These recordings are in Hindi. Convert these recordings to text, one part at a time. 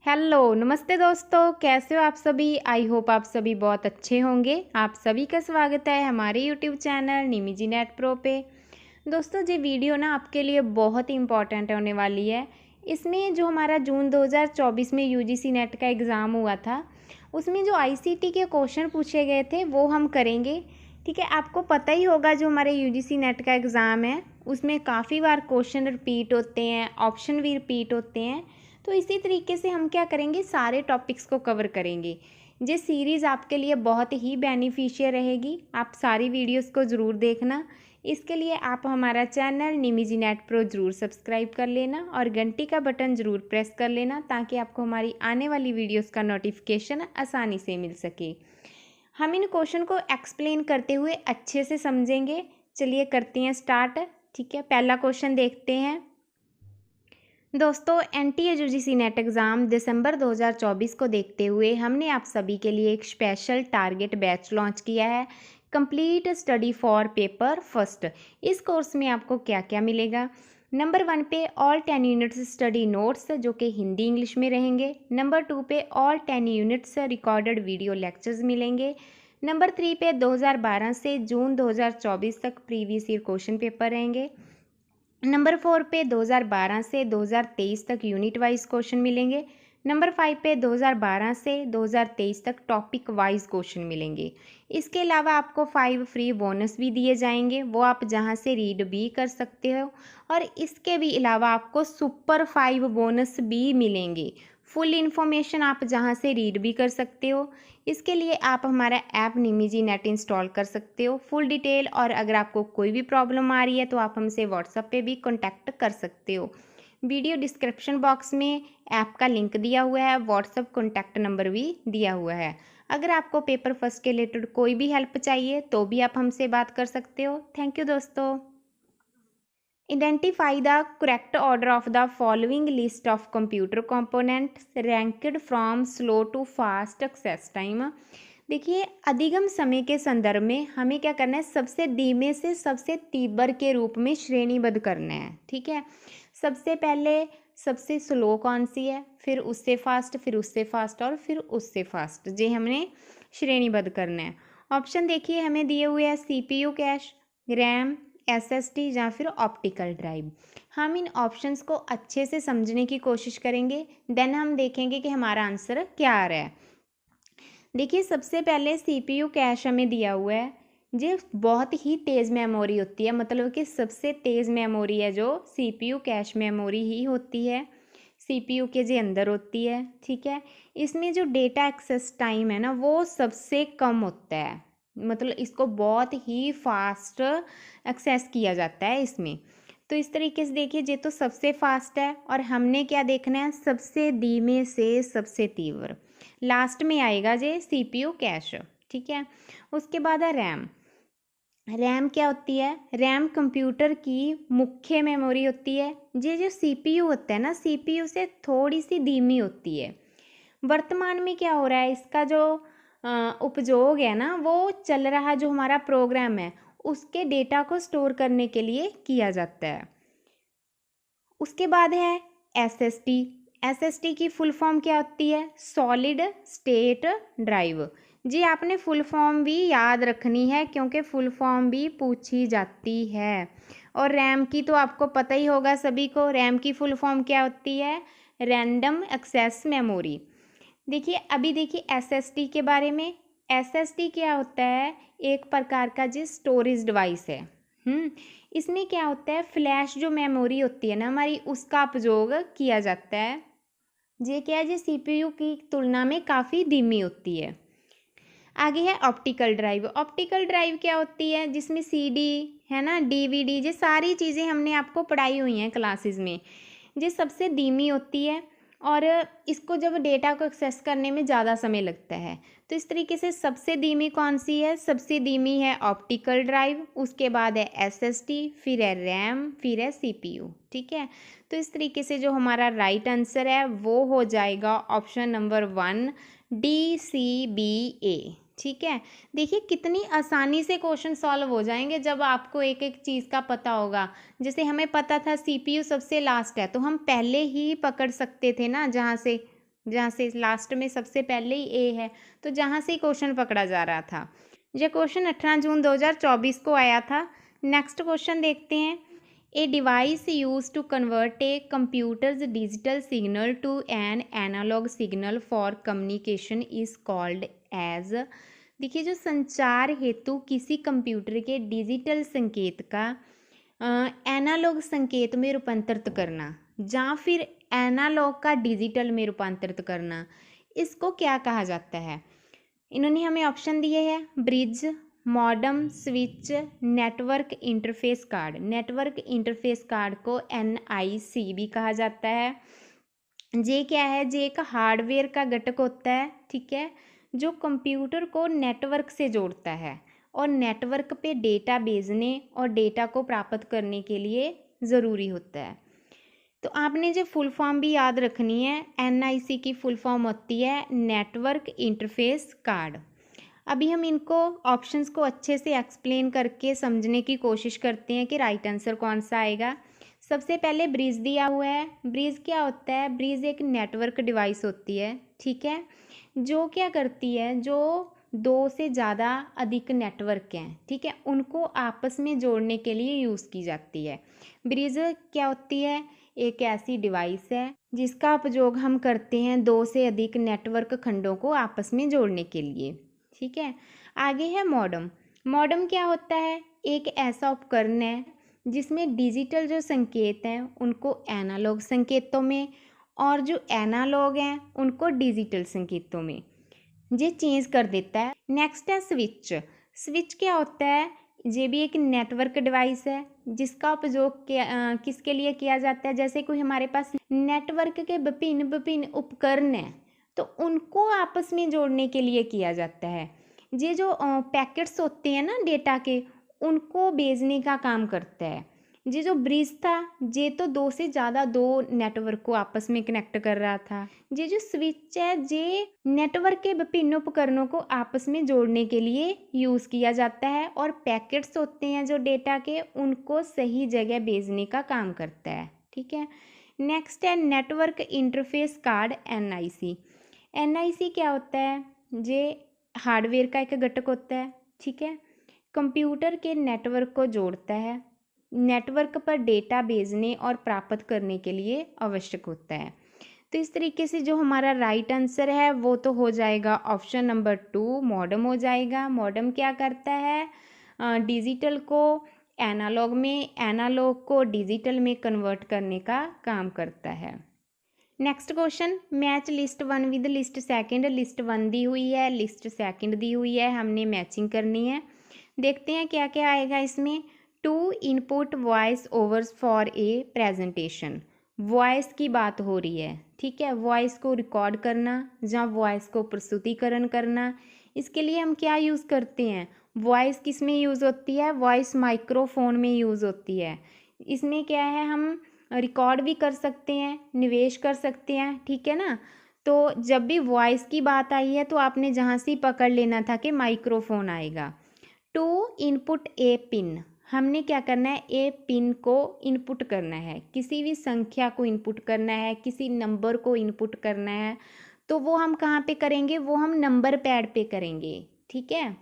हेलो नमस्ते दोस्तों, कैसे हो आप सभी। आई होप आप सभी बहुत अच्छे होंगे। आप सभी का स्वागत है हमारे यूट्यूब चैनल निमिजी नेट प्रो पे। दोस्तों ये वीडियो ना आपके लिए बहुत ही इम्पॉर्टेंट होने वाली है। इसमें जो हमारा जून 2024 में यूजीसी नेट का एग्ज़ाम हुआ था, उसमें जो आईसीटी के क्वेश्चन पूछे गए थे वो हम करेंगे। ठीक है, आपको पता ही होगा जो हमारे यूजीसी नेट का एग्ज़ाम है उसमें काफ़ी बार क्वेश्चन रिपीट होते हैं, ऑप्शन भी रिपीट होते हैं। तो इसी तरीके से हम क्या करेंगे, सारे टॉपिक्स को कवर करेंगे। ये सीरीज़ आपके लिए बहुत ही बेनिफिशियल रहेगी। आप सारी वीडियोस को ज़रूर देखना। इसके लिए आप हमारा चैनल निमिजी नेट प्रो ज़रूर सब्सक्राइब कर लेना और घंटी का बटन ज़रूर प्रेस कर लेना ताकि आपको हमारी आने वाली वीडियोस का नोटिफिकेशन आसानी से मिल सके। हम इन क्वेश्चन को एक्सप्लेन करते हुए अच्छे से समझेंगे। चलिए करते हैं स्टार्ट। ठीक है, पहला क्वेश्चन देखते हैं। दोस्तों एनटीए यूजीसी नेट एग्ज़ाम दिसंबर 2024 को देखते हुए हमने आप सभी के लिए एक स्पेशल टारगेट बैच लॉन्च किया है, complete study for paper first. इस कोर्स में आपको क्या क्या मिलेगा। नंबर 1 पे ऑल 10 यूनिट्स स्टडी नोट्स जो कि हिंदी इंग्लिश में रहेंगे। नंबर 2 पे all 10 units recorded video lectures मिलेंगे। नंबर 3 पे 2012 से जून 2024 तक प्रीवियस ईयर क्वेश्चन पेपर रहेंगे। नंबर 4 पे 2012 से 2023 तक यूनिट वाइज क्वेश्चन मिलेंगे। नंबर 5 पे 2012 से 2023 तक टॉपिक वाइज क्वेश्चन मिलेंगे। इसके अलावा आपको 5 फ्री बोनस भी दिए जाएंगे, वो आप जहां से रीड भी कर सकते हो। और इसके भी अलावा आपको सुपर 5 बोनस भी मिलेंगे। फुल इन्फॉर्मेशन आप जहां से रीड भी कर सकते हो। इसके लिए आप हमारा ऐप निमिजी नेट इंस्टॉल कर सकते हो। फुल डिटेल और अगर आपको कोई भी प्रॉब्लम आ रही है तो आप हमसे व्हाट्सएप पे भी कांटेक्ट कर सकते हो। वीडियो डिस्क्रिप्शन बॉक्स में ऐप का लिंक दिया हुआ है, व्हाट्सएप कॉन्टैक्ट नंबर भी दिया हुआ है। अगर आपको पेपर फर्स्ट के रिलेटेड कोई भी हेल्प चाहिए तो भी आप हमसे बात कर सकते हो। थैंक यू दोस्तों। Identify the correct order of the following list of computer components ranked from slow to fast access time। देखिए अधिगम समय के संदर्भ में हमें क्या करना है, सबसे धीमे से सबसे तीव्र के रूप में श्रेणीबद्ध करना है। ठीक है, सबसे पहले सबसे स्लो कौन सी है, फिर उससे फास्ट, फिर उससे फास्ट और फिर उससे फास्ट, ये हमने श्रेणीबद्ध करना है। ऑप्शन देखिए हमें दिए हुए हैं सीपीयू कैश, रैम, एसएसडी या फिर ऑप्टिकल ड्राइव। हम इन ऑप्शंस को अच्छे से समझने की कोशिश करेंगे, देन हम देखेंगे कि हमारा आंसर क्या आ रहा है। देखिए सबसे पहले सीपीयू कैश हमें दिया हुआ है। ये बहुत ही तेज़ मेमोरी होती है, मतलब कि सबसे तेज़ मेमोरी है जो सीपीयू कैश मेमोरी ही होती है, सीपीयू के जे अंदर होती है। ठीक है, इसमें जो डेटा एक्सेस टाइम है ना वो सबसे कम होता है, मतलब इसको बहुत ही फास्ट एक्सेस किया जाता है इसमें। तो इस तरीके से देखिए ये तो सबसे फास्ट है और हमने क्या देखना है, सबसे धीमे से सबसे तीव्र। लास्ट में आएगा ये सीपीयू कैश। ठीक है, उसके बाद है रैम। रैम क्या होती है, रैम कंप्यूटर की मुख्य मेमोरी होती है। ये जो सीपीयू होता है ना, सीपीयू से थोड़ी सी धीमी होती है। वर्तमान में क्या हो रहा है, इसका जो उपयोग है ना वो चल रहा जो हमारा प्रोग्राम है उसके डेटा को स्टोर करने के लिए किया जाता है। उसके बाद है एसएसडी। एसएसडी की फुल फॉर्म क्या होती है, सॉलिड स्टेट ड्राइव। जी आपने फुल फॉर्म भी याद रखनी है क्योंकि फुल फॉर्म भी पूछी जाती है। और रैम की तो आपको पता ही होगा सभी को, रैम की फुल फॉर्म क्या होती है, रैंडम एक्सेस मेमोरी। देखिए अभी देखिए एसएसडी के बारे में। एसएसडी क्या होता है, एक प्रकार का जी स्टोरेज डिवाइस है। इसमें क्या होता है, फ्लैश जो मेमोरी होती है ना हमारी उसका उपयोग किया जाता है। ये क्या है, ये सीपीयू की तुलना में काफ़ी धीमी होती है। आगे है ऑप्टिकल ड्राइव। ऑप्टिकल ड्राइव क्या होती है, जिसमें सीडी है ना, डीवीडी, ये सारी चीज़ें हमने आपको पढ़ाई हुई हैं क्लासेस में। ये सबसे धीमी होती है और इसको जब डेटा को एक्सेस करने में ज़्यादा समय लगता है। तो इस तरीके से सबसे धीमी कौन सी है, सबसे धीमी है ऑप्टिकल ड्राइव, उसके बाद है एसएसडी, फिर है रैम, फिर है सीपीयू। ठीक है, तो इस तरीके से जो हमारा राइट आंसर है वो हो जाएगा ऑप्शन नंबर 1 DCBA। ठीक है, देखिए कितनी आसानी से क्वेश्चन सॉल्व हो जाएंगे जब आपको एक एक चीज़ का पता होगा। जैसे हमें पता था सीपीयू सबसे लास्ट है तो हम पहले ही पकड़ सकते थे ना जहाँ से, जहाँ से लास्ट में सबसे पहले ही ए है, तो जहाँ से ही क्वेश्चन पकड़ा जा रहा था। ये क्वेश्चन 18 जून 2024 को आया था। नेक्स्ट क्वेश्चन देखते हैं। A device use to convert a computers digital signal to an analog signal for communication is called as. देखिए, जो संचार हेतु किसी कंप्यूटर के डिजिटल संकेत का एनालॉग संकेत में रूपांतरित करना या फिर एनालॉग का डिजिटल में रूपांतरित करना, इसको क्या कहा जाता है? इन्होंने हमें ऑप्शन दिए हैं bridge, modem, switch, network interface card. Network interface card को NIC भी कहा जाता है। जे क्या है? जे एक हार्डवेयर का घटक होता है, ठीक है, जो कंप्यूटर को नेटवर्क से जोड़ता है और नेटवर्क पे डेटा भेजने और डेटा को प्राप्त करने के लिए ज़रूरी होता है। तो आपने जो फुल फॉर्म भी याद रखनी है, NIC की फुल फॉर्म होती है नेटवर्क इंटरफेस कार्ड। अभी हम इनको ऑप्शंस को अच्छे से एक्सप्लेन करके समझने की कोशिश करते हैं कि राइट आंसर कौन सा आएगा। सबसे पहले ब्रिज दिया हुआ है। ब्रिज क्या होता है? ब्रिज एक नेटवर्क डिवाइस होती है, ठीक है, जो क्या करती है, जो दो से ज़्यादा अधिक नेटवर्क हैं, ठीक है, उनको आपस में जोड़ने के लिए यूज़ की जाती है। ब्रिज क्या होती है? एक ऐसी डिवाइस है जिसका उपयोग हम करते हैं दो से अधिक नेटवर्क खंडों को आपस में जोड़ने के लिए, ठीक है। आगे है मॉडम। मॉडम क्या होता है? एक ऐसा उपकरण है जिसमें डिजिटल जो संकेत हैं उनको एनालॉग संकेतों में और जो एनालॉग हैं उनको डिजिटल संकेतों में ये चेंज कर देता है। नेक्स्ट है स्विच। स्विच क्या होता है? ये भी एक नेटवर्क डिवाइस है जिसका उपयोग किसके लिए किया जाता है? जैसे कोई हमारे पास नेटवर्क के विभिन्न विभिन्न उपकरण हैं तो उनको आपस में जोड़ने के लिए किया जाता है। ये जो पैकेट्स होते हैं ना डेटा के, उनको भेजने का काम करता है। ये जो ब्रिज था ये तो दो से ज़्यादा दो नेटवर्क को आपस में कनेक्ट कर रहा था। ये जो स्विच है ये नेटवर्क के विभिन्न उपकरणों को आपस में जोड़ने के लिए यूज़ किया जाता है और पैकेट्स होते हैं जो डेटा के, उनको सही जगह भेजने का काम करता है, ठीक है। नेक्स्ट है network interface card NIC। NIC क्या होता है? ये हार्डवेयर का एक घटक होता है, ठीक है, कंप्यूटर के नेटवर्क को जोड़ता है, नेटवर्क पर डेटा भेजने और प्राप्त करने के लिए आवश्यक होता है। तो इस तरीके से जो हमारा राइट आंसर है वो तो हो जाएगा ऑप्शन नंबर 2, मॉडम हो जाएगा। मॉडम क्या करता है? डिजिटल को एनालॉग में, एनालॉग को डिजिटल में कन्वर्ट करने का काम करता है। Next question, match list 1 with list second. List 1 दी हुई है, लिस्ट सेकंड दी हुई है, हमने मैचिंग करनी है। देखते हैं क्या क्या आएगा इसमें। 2 input voice overs for a presentation. Voice की बात हो रही है, ठीक है, वॉइस को रिकॉर्ड करना या वॉइस को प्रस्तुतिकरण करना। इसके लिए हम क्या यूज़ करते हैं? वॉइस किस में यूज़ होती है? वॉइस माइक्रोफोन में यूज़ होती है। इसमें क्या है, हम रिकॉर्ड भी कर सकते हैं, निवेश कर सकते हैं, ठीक है ना। तो जब भी वॉइस की बात आई है तो आपने जहाँ से पकड़ लेना था कि माइक्रोफोन आएगा। 2 इनपुट ए पिन। हमने क्या करना है? ए पिन को इनपुट करना है, किसी भी संख्या को इनपुट करना है, किसी नंबर को इनपुट करना है, तो वो हम कहाँ पे करेंगे? वो हम नंबर पैड पे करेंगे, ठीक है।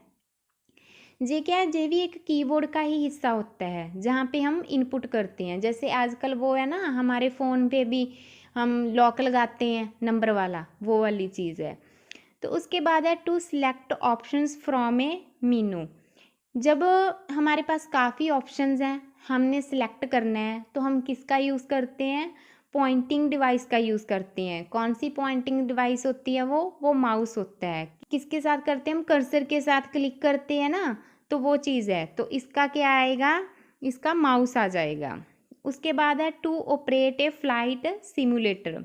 ये क्या है? ये भी एक कीबोर्ड का ही हिस्सा होता है जहाँ पे हम इनपुट करते हैं। जैसे आजकल वो है ना, हमारे फ़ोन पे भी हम लॉक लगाते हैं नंबर वाला, वो वाली चीज़ है। तो उसके बाद है 2 सिलेक्ट ऑप्शंस फ्रॉम ए मीनू। जब हमारे पास काफ़ी ऑप्शंस हैं, हमने सिलेक्ट करना है, तो हम किसका यूज़ करते हैं? पॉइंटिंग डिवाइस का यूज़ करते हैं। कौन सी पॉइंटिंग डिवाइस होती है? वो माउस होता है। किसके साथ करते हैं? हम कर्सर के साथ क्लिक करते हैं ना, तो वो चीज़ है। तो इसका क्या आएगा? इसका माउस आ जाएगा। उसके बाद है 2 ऑपरेट ए फ्लाइट सिमुलेटर।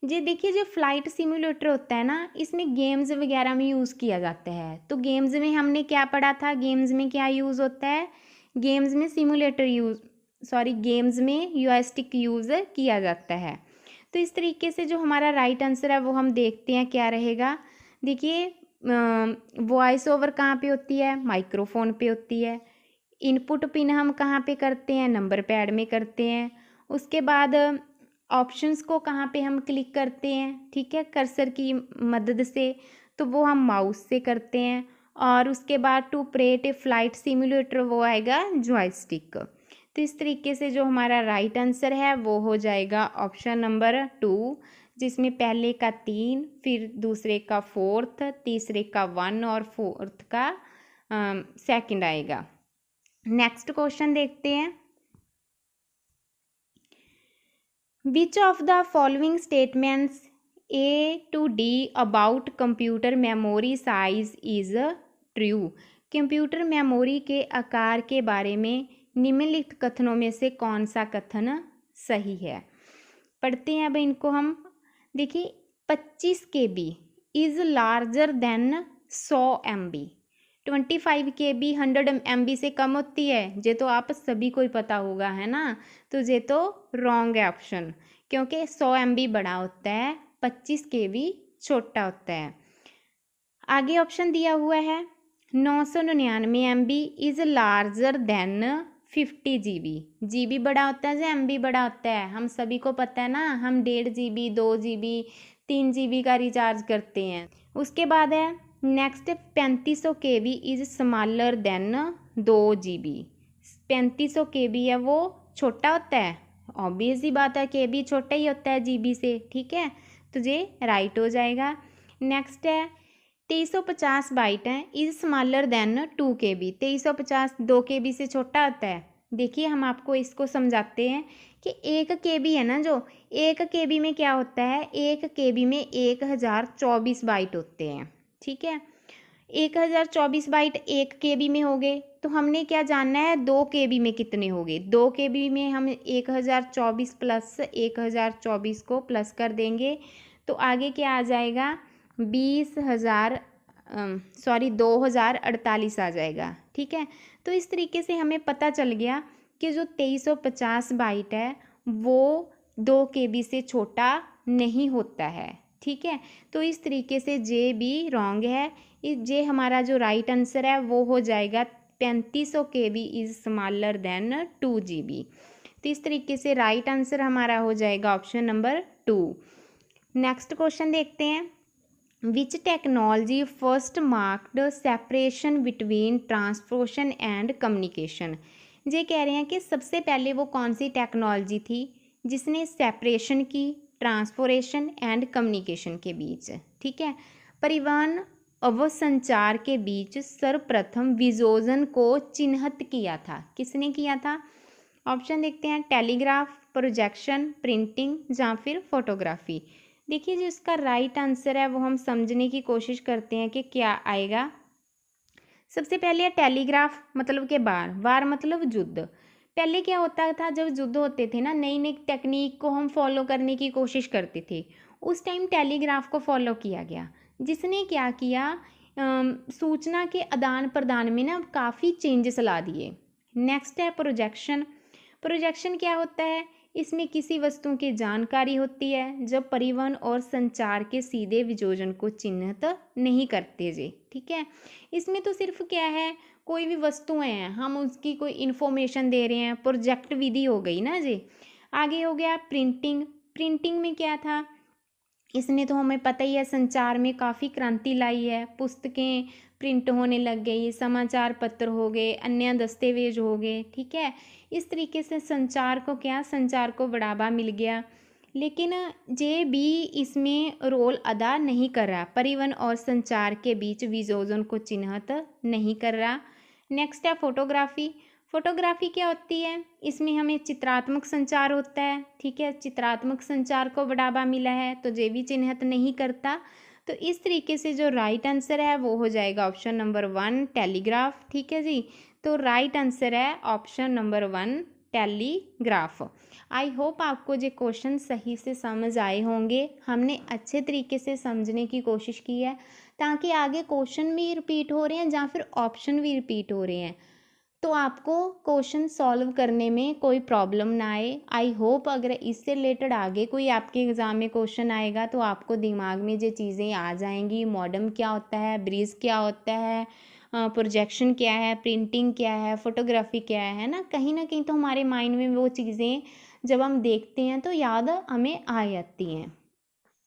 जी देखिए, जो फ्लाइट सिमुलेटर होता है ना, इसमें गेम्स वगैरह में यूज़ किया जाता है। तो गेम्स में हमने क्या पढ़ा था? गेम्स में क्या यूज़ होता है? गेम्स में गेम्स में जॉयस्टिक यूज़ किया जाता है। तो इस तरीके से जो हमारा राइट आंसर है वो हम देखते हैं क्या रहेगा। देखिए, वॉइस ओवर कहाँ पे होती है? माइक्रोफोन पे होती है। इनपुट पिन हम कहाँ पे करते हैं? नंबर पैड में करते हैं। उसके बाद ऑप्शंस को कहाँ पे हम क्लिक करते हैं, ठीक है, कर्सर की मदद से, तो वो हम माउस से करते हैं। और उसके बाद to operate a flight simulator वो आएगा जॉयस्टिक। तो इस तरीके से जो हमारा राइट आंसर है वो हो जाएगा ऑप्शन नंबर 2, जिसमें पहले का 3, फिर दूसरे का 4th, तीसरे का 1 और 4th का 2nd आएगा। नेक्स्ट क्वेश्चन देखते हैं। Which of the following statements A to D about computer memory size is true. Computer memory के आकार के बारे में निम्नलिखित कथनों में से कौन सा कथन सही है। पढ़ते हैं अब इनको हम। देखिए 25 KB is larger than 100 MB। 25 KB 100 MB से कम होती है, ये तो आप सभी को ही पता होगा, है ना। तो ये तो रॉन्ग है ऑप्शन, क्योंकि 100 MB बड़ा होता है, 25 KB छोटा होता है। आगे ऑप्शन दिया हुआ है 999 MB is larger than 50 GB। GB बड़ा होता है या MB बड़ा होता है, हम सभी को पता है ना। हम 1.5 GB 2 GB 3 GB का रिचार्ज करते हैं। उसके बाद है next 3500 KB is smaller than 2 GB। 3500 KB है वो छोटा होता है, ऑब्वियस ही बात है, KB छोटा ही होता है GB से, ठीक है। तो ये राइट हो जाएगा। नेक्स्ट है 2350 बाइट है is smaller than 2 KB। 2350 2 KB से छोटा होता है। देखिए हम आपको इसको समझाते हैं कि 1 KB है ना, जो 1 KB में क्या होता है, 1 KB में 1024 बाइट होते हैं, ठीक है। 1024 बाइट 1 KB में हो गए, तो हमने क्या जानना है 2 KB में कितने हो गए। 2 KB में हम 1024 प्लस 1024 को प्लस कर देंगे, तो आगे क्या आ जाएगा 2048 आ जाएगा, ठीक है। तो इस तरीके से हमें पता चल गया कि जो 2350 बाइट है वो 2 KB से छोटा नहीं होता है, ठीक है। तो इस तरीके से जे भी रॉन्ग है। जे हमारा जो राइट आंसर है वो हो जाएगा 3500 KB is smaller than 2 GB। तो इस तरीके से राइट आंसर हमारा हो जाएगा ऑप्शन नंबर 2। नेक्स्ट क्वेश्चन देखते हैं। विच technology first marked separation between transportation and communication. ये कह रहे हैं कि सबसे पहले वो कौन सी टेक्नोलॉजी थी जिसने सेपरेशन की ट्रांसपोर्टेशन एंड कम्युनिकेशन के बीच, ठीक है। परिवहन व संचार के बीच सर्वप्रथम विजोजन को चिन्हित किया था, किसने किया था। ऑप्शन देखते हैं टेलीग्राफ, प्रोजेक्शन, प्रिंटिंग या फिर फोटोग्राफी। देखिए जो इसका राइट आंसर है वो हम समझने की कोशिश करते हैं कि क्या आएगा। सबसे पहले है टेलीग्राफ, मतलब के वार मतलब युद्ध। पहले क्या होता था, जब युद्ध होते थे ना, नई नई टेक्निक को हम फॉलो करने की कोशिश करते थे, उस टाइम टेलीग्राफ को फॉलो किया गया, जिसने क्या किया सूचना के आदान प्रदान में ना काफ़ी चेंजेस ला दिए। नेक्स्ट है प्रोजेक्शन। प्रोजेक्शन क्या होता है, इसमें किसी वस्तु की जानकारी होती है जब परिवहन और संचार के सीधे वियोजन को चिन्हित नहीं करते जी, ठीक है। इसमें तो सिर्फ क्या है, कोई भी वस्तुएं हैं हम उसकी कोई इन्फॉर्मेशन दे रहे हैं, प्रोजेक्ट विधि हो गई ना जी। आगे हो गया प्रिंटिंग। प्रिंटिंग में क्या था, इसने तो हमें पता ही है संचार में काफ़ी क्रांति लाई है। पुस्तकें प्रिंट होने लग गई, समाचार पत्र हो गए, अन्य दस्तावेज हो गए, ठीक है। इस तरीके से संचार को बढ़ावा मिल गया। लेकिन जे भी इसमें रोल अदा नहीं कर रहा, परिवहन और संचार के बीच वियोजन को चिन्हित नहीं कर रहा। नेक्स्ट है फोटोग्राफी। फोटोग्राफी क्या होती है, इसमें हमें चित्रात्मक संचार होता है, ठीक है। चित्रात्मक संचार को बढ़ावा मिला है, तो जे भी चिन्हित नहीं करता। तो इस तरीके से जो राइट आंसर है वो हो जाएगा ऑप्शन नंबर 1 टेलीग्राफ, ठीक है जी। तो राइट आंसर है option number 1 telegraph. I hope आपको ये क्वेश्चन सही से समझ आए होंगे। हमने अच्छे तरीके से समझने की कोशिश की है, ताकि आगे क्वेश्चन भी रिपीट हो रहे हैं या फिर ऑप्शन भी रिपीट हो रहे हैं, तो आपको क्वेश्चन सॉल्व करने में कोई प्रॉब्लम ना आए। आई होप अगर इससे रिलेटेड आगे कोई आपके एग्ज़ाम में क्वेश्चन आएगा तो आपको दिमाग में ये चीज़ें आ जाएंगी। मॉडम क्या होता है, ब्रीज क्या होता है, प्रोजेक्शन क्या है, प्रिंटिंग क्या है, फोटोग्राफी क्या है ना कहीं तो हमारे माइंड में वो चीज़ें जब हम देखते हैं तो याद हमें आ जाती हैं।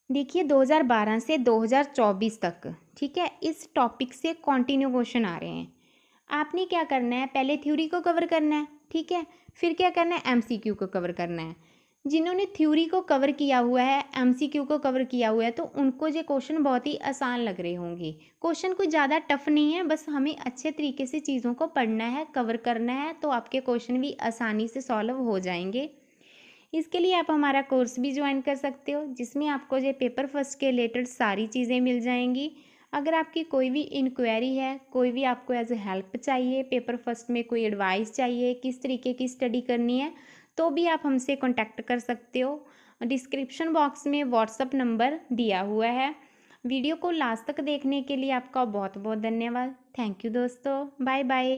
देखिए 2012 से 2024 तक, ठीक है, इस टॉपिक से कंटिन्यू क्वेश्चन आ रहे हैं। आपने क्या करना है, पहले थ्योरी को कवर करना है, ठीक है, फिर क्या करना है, एमसीक्यू को कवर करना है। जिन्होंने थ्योरी को कवर किया हुआ है, एमसीक्यू को कवर किया हुआ है, तो उनको ये क्वेश्चन बहुत ही आसान लग रहे होंगे। क्वेश्चन कुछ ज़्यादा टफ नहीं है, बस हमें अच्छे तरीके से चीज़ों को पढ़ना है, कवर करना है, तो आपके क्वेश्चन भी आसानी से सॉल्व हो जाएंगे। इसके लिए आप हमारा कोर्स भी ज्वाइन कर सकते हो, जिसमें आपको ये पेपर फर्स्ट के रिलेटेड सारी चीज़ें मिल जाएंगी। अगर आपकी कोई भी इंक्वायरी है, कोई भी आपको एज ए हेल्प चाहिए, पेपर फर्स्ट में कोई एडवाइस चाहिए, किस तरीके की स्टडी करनी है, तो भी आप हमसे कांटेक्ट कर सकते हो। डिस्क्रिप्शन बॉक्स में व्हाट्सअप नंबर दिया हुआ है। वीडियो को लास्ट तक देखने के लिए आपका बहुत बहुत धन्यवाद। थैंक यू दोस्तों, बाय बाय।